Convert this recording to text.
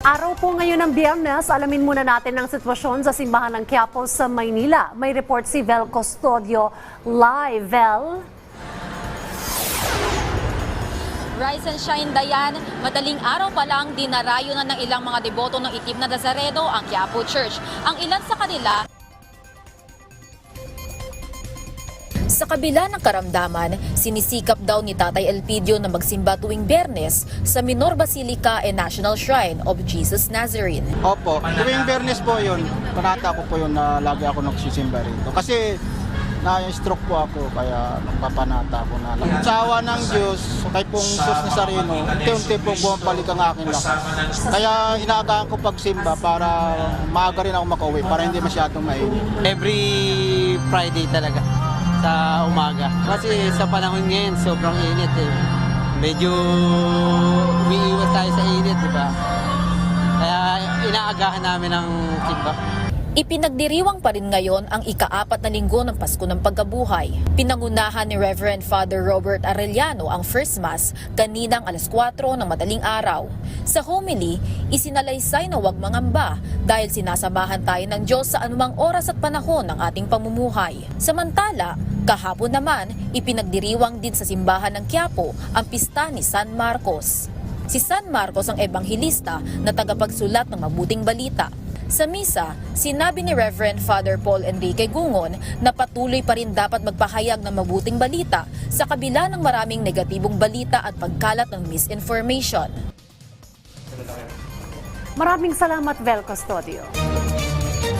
Araw po ngayon ng Biyernes, alamin muna natin ang sitwasyon sa simbahan ng Quiapo sa Maynila. May report si Vel Custodio live. Vel? Rise and shine, Dayan. Madaling araw pa lang dinarayo na ng ilang mga deboto ng Itim na Nazareno ang Quiapo Church. Ang ilan sa kanila, sa kabila ng karamdaman, sinisikap daw ni Tatay Elpidio na magsimba tuwing Biyernes sa Minor Basilica and National Shrine of Jesus Nazarene. Opo, tuwing Biyernes po yun, panata ko po yun na lagi ako nagsisimba rito. Kasi na-stroke po ako, kaya nagpapanata ako na. Sa awa ng Diyos, kay pong Sus Nazareno, unti-unti pong bumabalik ang aking lakas. Kaya inaagaan ko pagsimba para maaga rin ako makauwi, para hindi masyadong mainit. Every Friday talaga sa umaga. Kasi sa panahon ngayon, sobrang init eh. Medyo umiiwas tayo sa init, di ba? Kaya inaagahan namin ang simba. Ipinagdiriwang pa rin ngayon ang ika-4 na linggo ng Pasko ng Pagkabuhay. Pinangunahan ni Reverend Father Robert Arellano ang First Mass kaninang alas 4 ng madaling araw. Sa homily, isinalaysay na huwag mangamba dahil sinasamahan tayo ng Diyos sa anumang oras at panahon ng ating pamumuhay. Samantala, kahapon naman, ipinagdiriwang din sa simbahan ng Quiapo ang pista ni San Marcos. Si San Marcos ang ebanghelista na tagapagsulat ng mabuting balita. Sa misa, sinabi ni Reverend Father Paul Enrique Gungon na patuloy pa rin dapat magpahayag ng mabuting balita sa kabila ng maraming negatibong balita at pagkalat ng misinformation. Maraming salamat, Vel Custodio.